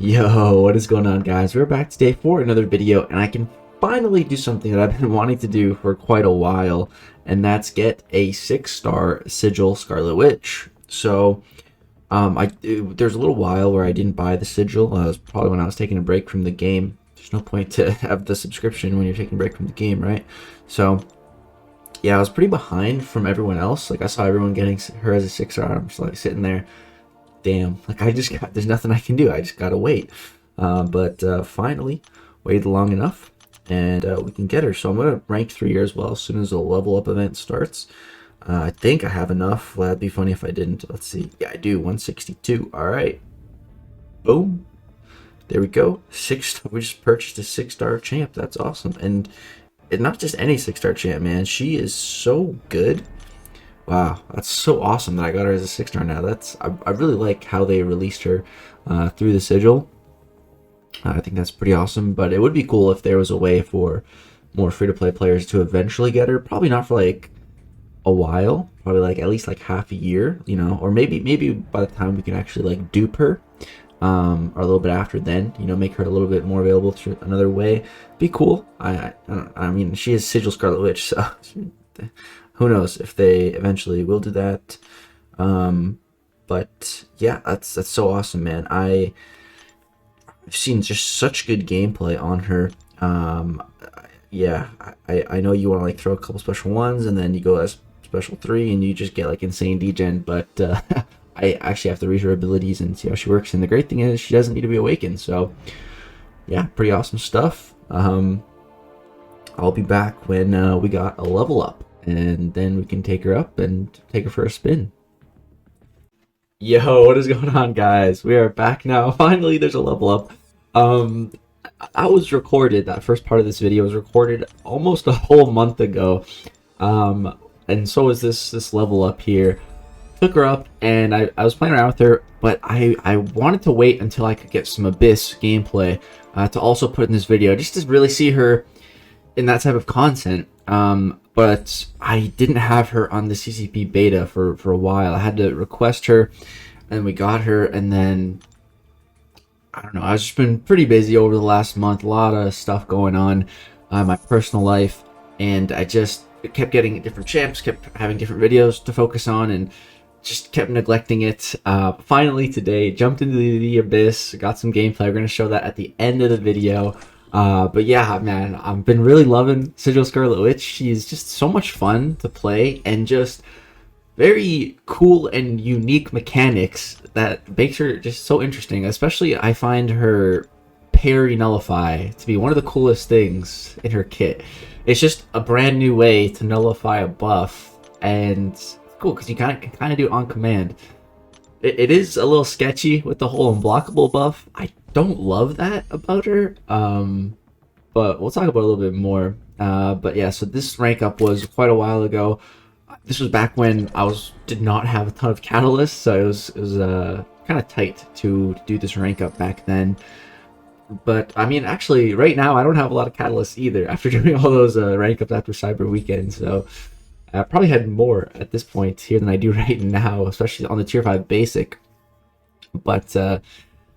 Yo, what is going on, guys? We're back today for another video, and I can finally do something that I've been wanting to do for quite a while, and that's get a 6-star Sigil Scarlet Witch. So, there's a little while where I didn't buy the Sigil. It was probably when I was taking a break from the game. There's no point to have the subscription when you're taking a break from the game, right? So, yeah, I was pretty behind from everyone else. Like, I saw everyone getting her as a 6-star. I'm just like sitting there. Damn, like there's nothing I can do. I just gotta wait. But finally, waited long enough, and we can get her. So I'm gonna rank 3 as well as soon as the level up event starts. I think I have enough. Well, that'd be funny if I didn't. Let's see. Yeah, I do. 162. All right. Boom. There we go. 6. We just purchased a 6-star champ. That's awesome. And not just any 6-star champ, man. She is so good. Wow, that's so awesome that I got her as a 6-star now. I really like how they released her through the Sigil. I think that's pretty awesome, but it would be cool if there was a way for more free-to-play players to eventually get her. Probably not for like a while, probably like at least like half a year, you know, or maybe by the time we can actually like dupe her, or a little bit after then, you know, make her a little bit more available through another way. Be cool. I mean, she is Sigil Scarlet Witch, so who knows if they eventually will do that. But yeah, that's so awesome, man. I've seen just such good gameplay on her. Yeah, I know you want to like throw a couple special ones and then you go as special 3 and you just get like insane degen, but I actually have to read her abilities and see how she works. And the great thing is she doesn't need to be awakened. So yeah, pretty awesome stuff. I'll be back when we got a level up, and then we can take her up and take her for a spin. Yo, what is going on, guys? We are back now. Finally, there's a level up. That first part of this video was recorded almost a whole month ago. And so is this level up here. Took her up, and I was playing around with her, but I wanted to wait until I could get some Abyss gameplay to also put in this video, just to really see her in that type of content. But I didn't have her on the CCP beta for a while. I had to request her, and we got her, and then I don't know, I've just been pretty busy over the last month, a lot of stuff going on in my personal life, and I just kept getting different champs, kept having different videos to focus on, and just kept neglecting it. Finally today, jumped into the Abyss, got some gameplay. We're going to show that at the end of the video. But yeah, man, I've been really loving Sigil Scarlet Witch. She's just so much fun to play, and just very cool and unique mechanics that makes her just so interesting. Especially, I find her parry nullify to be one of the coolest things in her kit. It's just a brand new way to nullify a buff, and it's cool because you can kind of do it on command. It is a little sketchy with the whole unblockable buff. I don't love that about her, but we'll talk about it a little bit more. But yeah, so this rank up was quite a while ago. This was back when I did not have a ton of catalysts, so it was kind of tight to do this rank up back then. But I mean, actually, right now I don't have a lot of catalysts either after doing all those rank ups after Cyber Weekend. So I probably had more at this point here than I do right now, especially on the tier 5 basic. But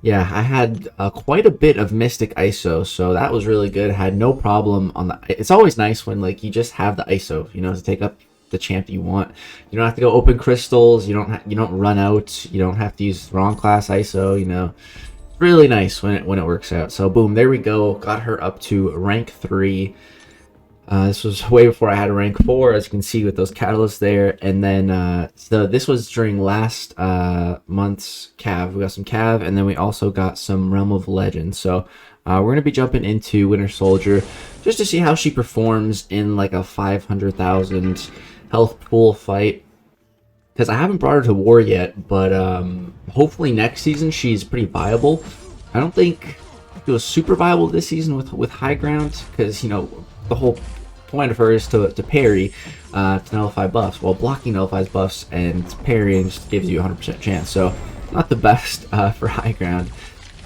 yeah, I had quite a bit of Mystic ISO, so that was really good. I had no problem on the. It's always nice when like you just have the ISO, you know, to take up the champ you want. You don't have to go open crystals. You don't run out. You don't have to use wrong class ISO. You know, really nice when it works out. So boom, there we go. Got her up to rank 3. This was way before I had a rank 4, as you can see with those catalysts there. And then so this was during last month's Cav. We got some Cav, and then we also got some Realm of Legends. So we're going to be jumping into Winter Soldier just to see how she performs in like a 500,000 health pool fight, because I haven't brought her to war yet, but hopefully next season she's pretty viable. I don't think it was super viable this season with high ground, because, you know, the whole point of her is to parry, to nullify buffs. Well, blocking nullifies buffs, and parrying just gives you a 100% chance. So not the best for high ground.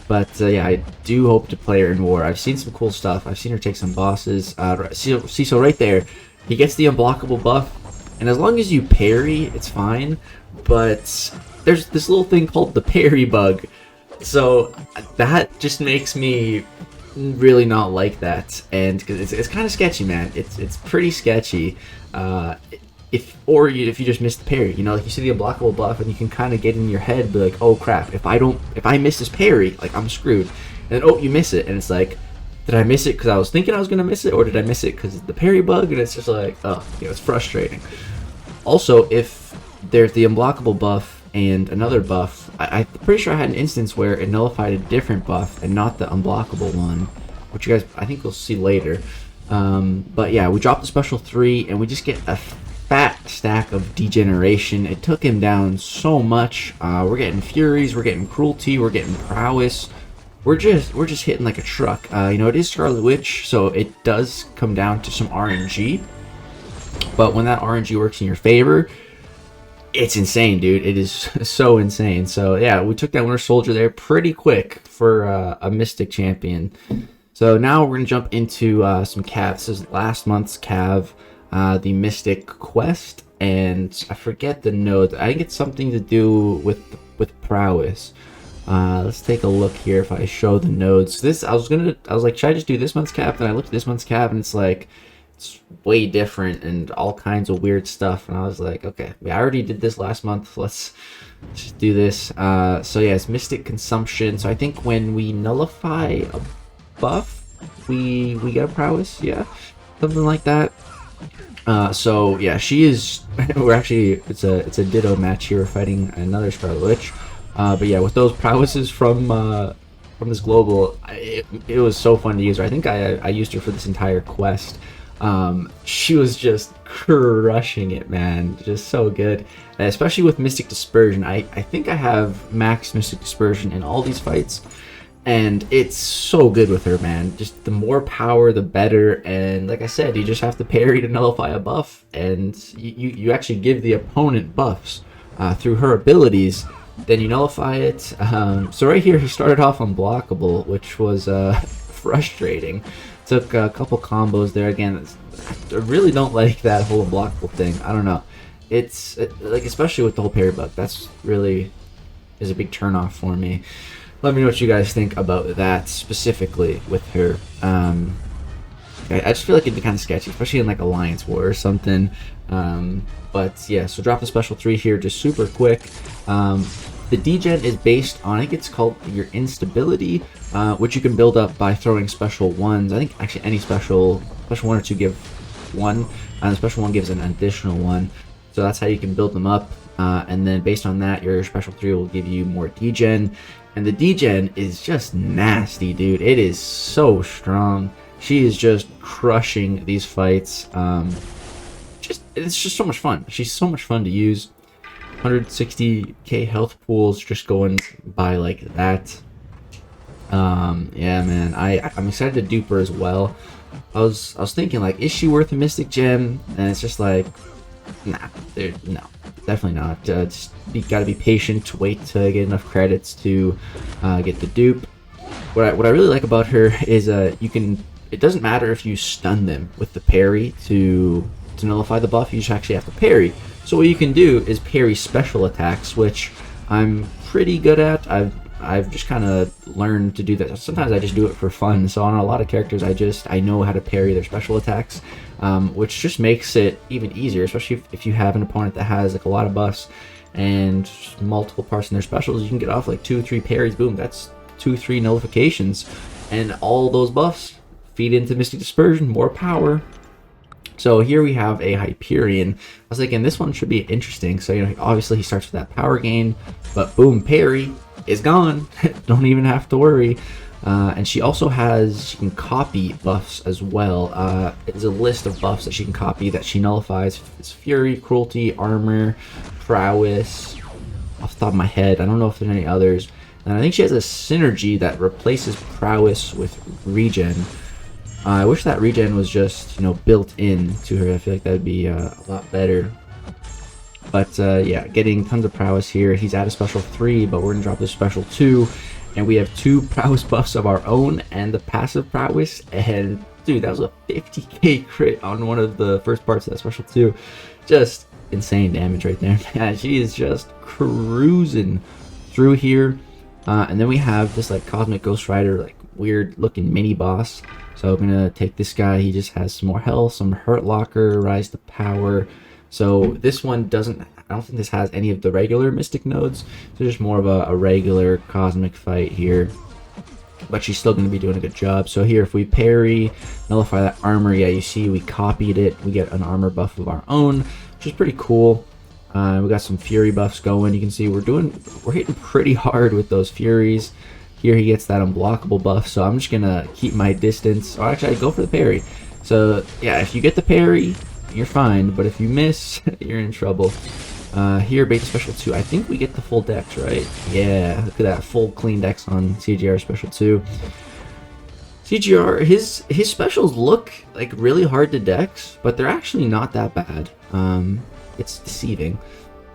But yeah, I do hope to play her in war. I've seen some cool stuff. I've seen her take some bosses. See, so right there, he gets the unblockable buff, and as long as you parry, it's fine. But there's this little thing called the parry bug So that just makes me really not like that, and cause it's kind of sketchy, man. It's pretty sketchy. If you just miss the parry, you know, like you see the unblockable buff, and you can kind of get in your head, be like, oh crap, if I miss this parry, like I'm screwed. And then, oh, you miss it, and it's like, did I miss it because I was thinking I was gonna miss it, or did I miss it because of the parry bug? And it's just like, oh, you know, it's frustrating. Also, if there's the unblockable buff and another buff, I'm pretty sure I had an instance where it nullified a different buff and not the unblockable one, which you guys, I think we'll see later. But yeah, we dropped the special 3, and we just get a fat stack of degeneration. It took him down so much. We're getting furies, we're getting cruelty, we're getting prowess. We're just hitting like a truck. You know, it is Scarlet Witch, so it does come down to some RNG. But when that RNG works in your favor, it's insane, dude. It is so insane. So yeah, we took that Winter Soldier there pretty quick for a Mystic champion. So now we're gonna jump into some Cav. This is last month's Cav, the Mystic quest, and I forget the node. I think it's something to do with prowess. Let's take a look here if I show the nodes. This I was like, should I just do this month's Cav? Then I looked at this month's Cav, and it's like, it's way different and all kinds of weird stuff. And I was like, okay, I already did this last month. Let's just do this. So yeah, it's Mystic Consumption. So I think when we nullify a buff, we get a prowess, yeah, something like that. So yeah, she is. We're actually, it's a ditto match here. We're fighting another Scarlet Witch. But yeah, with those prowesses from this global, it was so fun to use her. I think I used her for this entire quest. She was just crushing it, man. Just so good, and especially with Mystic Dispersion. I think I have max Mystic Dispersion in all these fights, and it's so good with her, man. Just the more power, the better. And like I said, you just have to parry to nullify a buff, and you actually give the opponent buffs through her abilities. Then you nullify it. So right here, he started off unblockable, which was frustrating. Took a couple combos there. Again, I really don't like that whole unblockable thing. I don't know. It's like, especially with the whole parry bug, that's really is a big turnoff for me. Let me know what you guys think about that specifically with her. I just feel like it'd be kind of sketchy, especially in like Alliance War or something. But yeah, so drop the special 3 here just super quick. The degen is based on, I think it's called your instability, which you can build up by throwing special 1s. I think actually any special 1 or 2 give 1, and the special 1 gives an additional 1. So that's how you can build them up. And then based on that, your special 3 will give you more degen. And the degen is just nasty, dude. It is so strong. She is just crushing these fights. It's just so much fun. She's so much fun to use. 160k health pools just going by like that. Yeah, man. I'm excited to dupe her as well. I was thinking, like, is she worth a Mystic Gem? And it's just like, nah, no, definitely not. Just gotta be patient, wait to get enough credits to get the dupe. What I really like about her is you can. It doesn't matter if you stun them with the parry to nullify the buff. You just actually have to parry. So what you can do is parry special attacks, which I'm pretty good at. I've just kind of learned to do that. Sometimes I just do it for fun. So on a lot of characters, I know how to parry their special attacks, which just makes it even easier, especially if you have an opponent that has like a lot of buffs and multiple parts in their specials. You can get off like 2-3 parries. Boom, that's 2-3 nullifications, and all those buffs feed into Mystic Dispersion, more power. So here we have a Hyperion. I was thinking this one should be interesting. So, you know, obviously he starts with that power gain, but boom, parry is gone. Don't even have to worry. And she also she can copy buffs as well. It's a list of buffs that she can copy that she nullifies. It's Fury, Cruelty, Armor, Prowess. Off the top of my head, I don't know if there's any others. And I think she has a synergy that replaces Prowess with Regen. I wish that regen was just, you know, built in to her. I feel like that would be a lot better. But yeah, getting tons of prowess here. He's at a special 3, but we're gonna drop this special 2, and we have 2 prowess buffs of our own and the passive prowess. And dude, that was a 50k crit on one of the first parts of that special 2. Just insane damage right there. Man, she is just cruising through here. And then we have this like Cosmic Ghost Rider, like weird looking mini boss. So I'm gonna take this guy. He just has some more health, some hurt locker, rise to power. So this one doesn't, I don't think this has any of the regular mystic nodes. So just more of a regular cosmic fight here. But she's still going to be doing a good job. So here, if we parry, nullify that armor, yeah, you see we copied it. We get an armor buff of our own, which is pretty cool. We got some fury buffs going. You can see we're hitting pretty hard with those furies. Here he gets that unblockable buff, so I'm just going to keep my distance. Or actually, I go for the parry. So yeah, if you get the parry, you're fine. But if you miss, you're in trouble. Here, beta special 2, I think we get the full dex, right? Yeah, look at that full clean dex on CGR special 2. CGR, his specials look like really hard to dex, but they're actually not that bad. It's deceiving.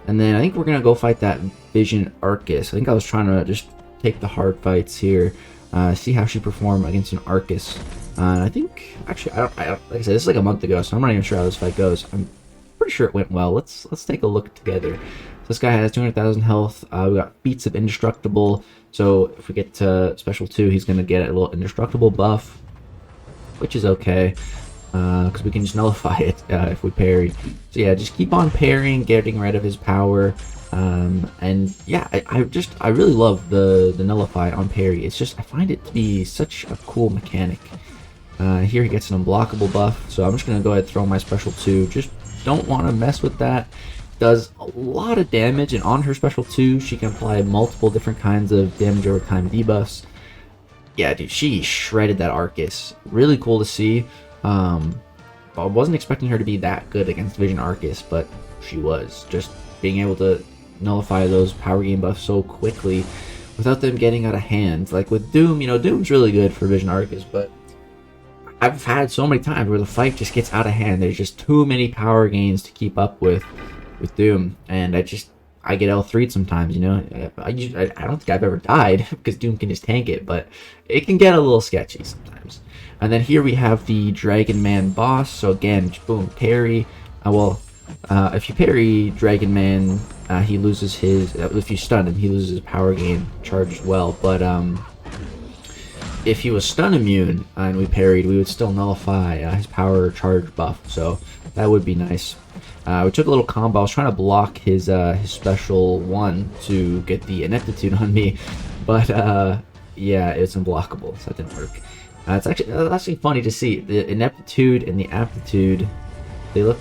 And then I think we're gonna go fight that Vision Arcus. I think I was trying to just take the hard fights here, see how she performed against an Arcus. I think actually I don't like I said, this is like a month ago, so I'm not even sure how this fight goes. I'm pretty sure it went well. Let's take a look together. So this guy has 200,000 health. We got Feats of Indestructible. So if we get to special 2, he's gonna get a little indestructible buff, which is okay, because we can just nullify it if we parry. So yeah, just keep on parrying, getting rid of his power. And yeah, I really love the nullify on parry. It's just, I find it to be such a cool mechanic. Here he gets an unblockable buff, so I'm just gonna go ahead and throw my special 2. Just don't want to mess with that. Does a lot of damage, and on her special 2 she can apply multiple different kinds of damage over time debuffs. Yeah, dude, she shredded that Arcus. Really cool to see. I wasn't expecting her to be that good against Vision Arcus, but she was. Just being able to nullify those power gain buffs so quickly without them getting out of hand. Like with Doom, you know, Doom's really good for Vision Arcus, but I've had so many times where the fight just gets out of hand. There's just too many power gains to keep up with Doom, and I get L3'd sometimes, you know. I don't think I've ever died because Doom can just tank it, but it can get a little sketchy sometimes. And then here we have the Dragon Man boss. So again, boom, parry. If you parry Dragon Man, he loses his. If you stun him, he loses his power gain charge as well. But if he was stun immune and we parried, we would still nullify his power charge buff, so that would be nice. We took a little combo. I was trying to block his special 1 to get the ineptitude on me, but yeah, it's unblockable, so that didn't work. It's actually funny to see the ineptitude and the aptitude. They look,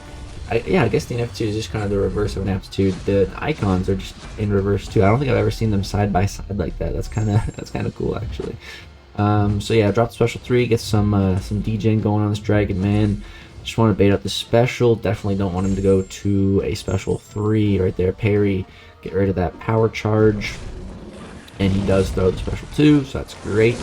yeah, I guess the ineptitude is just kind of the reverse of an aptitude. The icons are just in reverse too. I don't think I've ever seen them side by side like that. That's kind of cool actually. So yeah, drop the special 3, get some degen going on this Dragon Man. Just want to bait out the special. Definitely don't want him to go to a special 3 right there. Parry, get rid of that power charge, and he does throw the special 2, so that's great.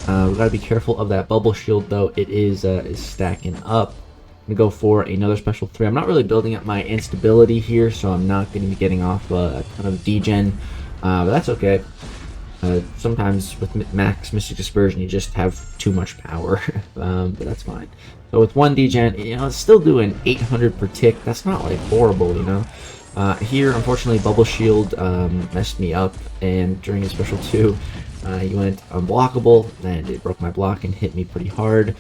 We gotta be careful of that bubble shield though. It is stacking up. I'm gonna go for another special 3. I'm not really building up my instability here, so I'm not going to be getting off a ton of degen, but that's okay. Sometimes with max Mystic Dispersion you just have too much power, but that's fine. So with 1 degen, you know, it's still doing 800 per tick. That's not like horrible, you know. Here, unfortunately, Bubble Shield messed me up, and during his special 2, he went unblockable, and it broke my block and hit me pretty hard.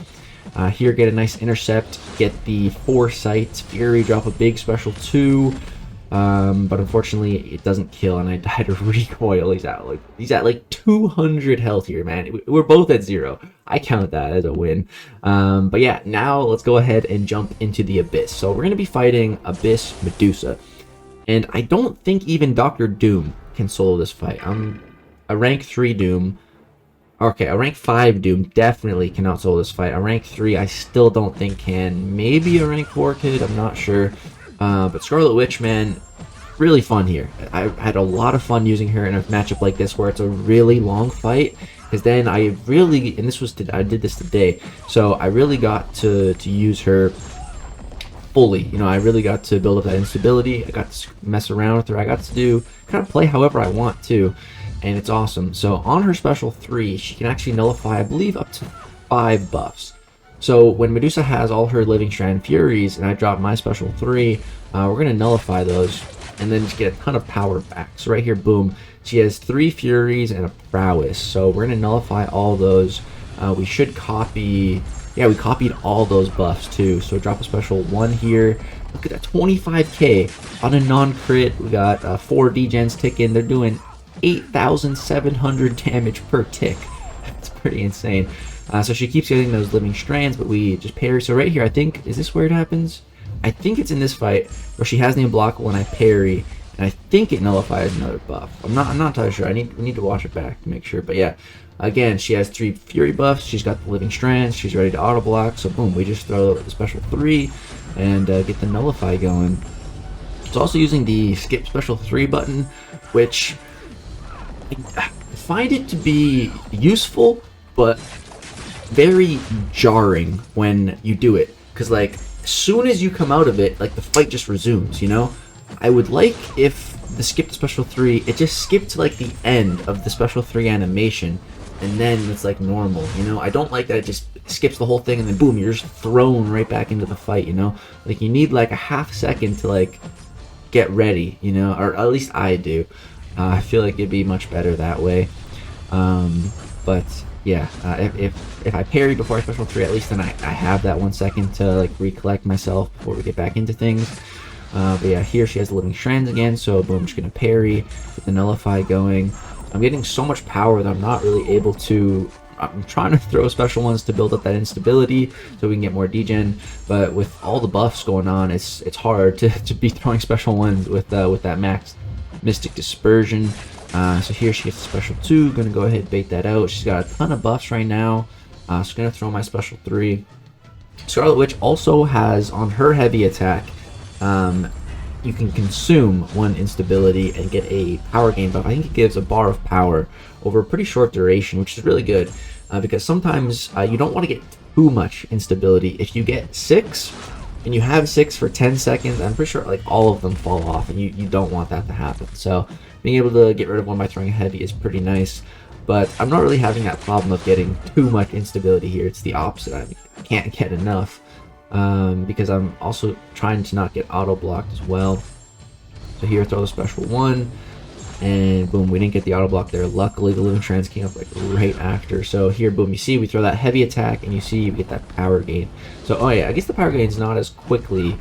Here, get a nice intercept, get the Foresight, Fury, drop a big special 2. But unfortunately it doesn't kill, and I died of recoil. He's at like 200 health here, man. We're both at 0. I count that as a win. But yeah, now let's go ahead and jump into the Abyss. So we're gonna be fighting Abyss Medusa, and I don't think even Dr. Doom can solo this fight. I'm a rank 3 Doom. Okay, a rank 5 Doom definitely cannot solo this fight. A rank 3 I still don't think can. Maybe a rank 4 kid, I'm not sure. But Scarlet Witch, man, really fun here. I had a lot of fun using her in a matchup like this where it's a really long fight, because then I really, and I did this today, so I really got to use her fully. You know, I really got to build up that instability. I got to mess around with her. I got to kind of play however I want to, and it's awesome. So on her special 3, she can actually nullify, I believe, up to 5 buffs. So when Medusa has all her Living Strand Furies and I drop my special 3, we're going to nullify those. and then just get a ton of power back. So right here, boom, she has 3 Furies and a Prowess. So we're going to nullify all those. We should copy... Yeah, we copied all those buffs too. So drop a special 1 here. Look at that, 25k on a non-crit. We got 4 degens ticking. They're doing 8,700 damage per tick. That's pretty insane. So she keeps getting those living strands, but we just parry. So right here, I think, is this where it happens? I think it's in this fight where she has the unblockable and I parry, and I think it nullifies another buff. I'm not entirely sure. We need to watch it back to make sure. But yeah, again, she has 3 Fury buffs. She's got the living strands. She's ready to auto block. So boom, we just throw the special 3 and get the nullify going. It's also using the skip special 3 button, which I find it to be useful, but very jarring when you do it, because like as soon as you come out of it, like the fight just resumes, you know. I would like if the skip special 3, it just skipped to like the end of the special 3 animation, and then it's like normal, you know. I don't like that it just skips the whole thing and then boom, you're just thrown right back into the fight, you know. Like you need like a half second to like get ready, you know, or at least I do. I feel like it'd be much better that way. But yeah, if I parry before I special 3, at least then I have that 1 second to like recollect myself before we get back into things. But yeah, here she has the living strands again, so boom, just gonna parry, get the nullify going. I'm getting so much power that I'm not really able to... I'm trying to throw special ones to build up that instability so we can get more degen, but with all the buffs going on, it's hard to be throwing special ones with that max Mystic Dispersion. So here she gets a special 2, gonna go ahead and bait that out. She's got a ton of buffs right now, so gonna throw my special 3. Scarlet Witch also has on her heavy attack, you can consume 1 instability and get a power gain buff. I think it gives a bar of power over a pretty short duration, which is really good, because sometimes you don't want to get too much instability. If you get 6 and you have 6 for 10 seconds, I'm pretty sure like all of them fall off, and you don't want that to happen. So being able to get rid of one by throwing a heavy is pretty nice, but I'm not really having that problem of getting too much instability here. It's the opposite. I can't get enough, because I'm also trying to not get auto blocked as well. So here, throw the special 1, and boom, we didn't get the auto block there. Luckily, the living strands came up like right after. So here, boom, you see we throw that heavy attack, and you see you get that power gain. So oh yeah, I guess the power gain is not as quickly.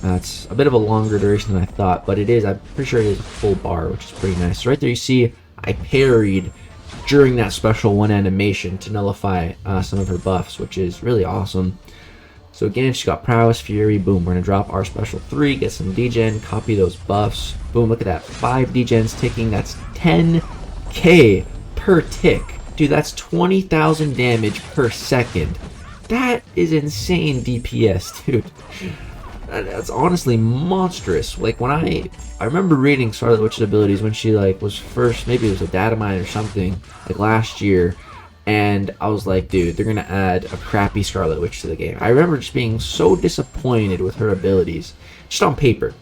It's a bit of a longer duration than I thought, but it is. I'm pretty sure it is a full bar, which is pretty nice. So right there, you see I parried during that special 1 animation to nullify some of her buffs, which is really awesome. So again, she's got Prowess, Fury, boom, we're going to drop our special 3, get some degen, copy those buffs, boom, look at that, 5 degens ticking, that's 10k per tick. Dude, that's 20,000 damage per second. That is insane DPS, dude. That's honestly monstrous. Like when I remember reading Scarlet Witch's abilities when she like was first, maybe it was a data mine or something, like last year, and I was like, dude, they're gonna add a crappy Scarlet Witch to the game. I remember just being so disappointed with her abilities, just on paper.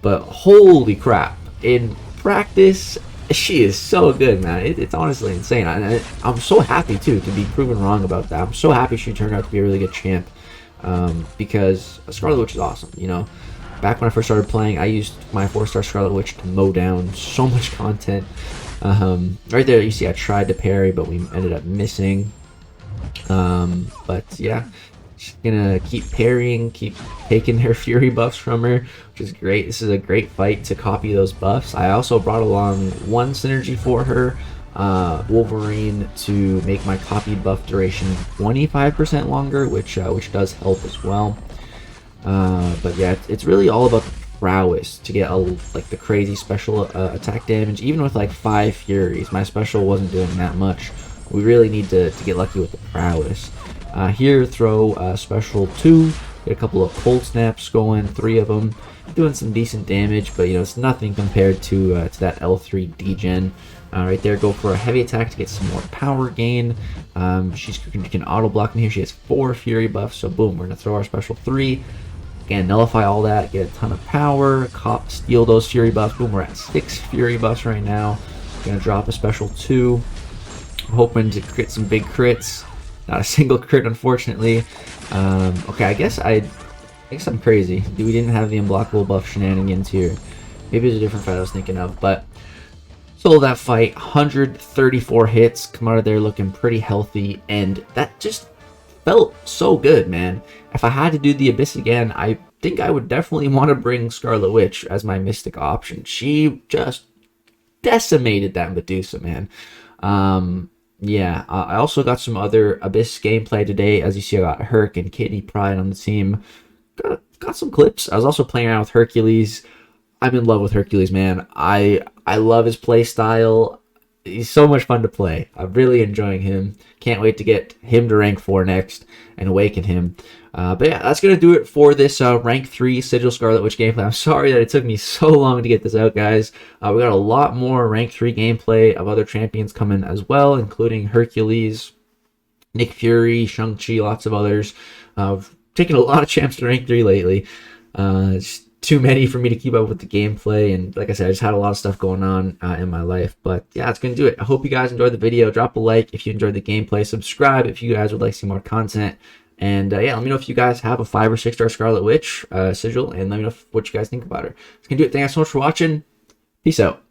But holy crap, in practice, she is so good, man. It's honestly insane. I'm so happy too to be proven wrong about that. I'm so happy she turned out to be a really good champ, because Scarlet Witch is awesome. You know, back when I first started playing, I used my 4-star Scarlet Witch to mow down so much content. Right there you see I tried to parry, but we ended up missing. But yeah, she's gonna keep parrying, keep taking her fury buffs from her, which is great. This is a great fight to copy those buffs. I also brought along 1 synergy for her, Wolverine, to make my copied buff duration 25% longer, which does help as well. But yeah, it's really all about the prowess to get like the crazy special attack damage. Even with like 5 furies, my special wasn't doing that much. We really need to get lucky with the prowess. Here, throw special 2, get a couple of cold snaps going, 3 of them, doing some decent damage, but you know, it's nothing compared to that L3 degen. Right there, go for a heavy attack to get some more power gain. She can auto block me here. She has 4 fury buffs, so boom, we're gonna throw our special 3. Again, nullify all that, get a ton of power, steal those fury buffs. Boom, we're at 6 fury buffs right now. Gonna drop a special 2. I'm hoping to crit some big crits. Not a single crit, unfortunately. Okay, I guess I'm crazy. We didn't have the unblockable buff shenanigans here. Maybe it's a different fight I was thinking of, but solo that fight, 134 hits, come out of there looking pretty healthy, and that just felt so good, man. If I had to do the Abyss again, I think I would definitely want to bring Scarlet Witch as my Mystic option. She just decimated that Medusa, man. Yeah, I also got some other Abyss gameplay today. As you see, I got Herc and Kidney Pride on the team. Got some clips. I was also playing around with Hercules. I'm in love with Hercules, man. I love his play style. He's so much fun to play. I'm really enjoying him. Can't wait to get him to rank 4 next and awaken him. But yeah, that's going to do it for this rank 3 Sigil Scarlet Witch gameplay. I'm sorry that it took me so long to get this out, guys. We got a lot more rank 3 gameplay of other champions coming as well, including Hercules, Nick Fury, Shang-Chi, lots of others. Taking a lot of champs to rank 3 lately. It's too many for me to keep up with the gameplay, and like I said, I just had a lot of stuff going on in my life. But yeah, that's gonna do it. I hope you guys enjoyed the video. Drop a like if you enjoyed the gameplay, subscribe if you guys would like to see more content, and yeah, let me know if you guys have a 5 or 6 star Scarlet Witch Sigil, and let me know what you guys think about her. That's gonna do it. Thanks so much for watching. Peace out.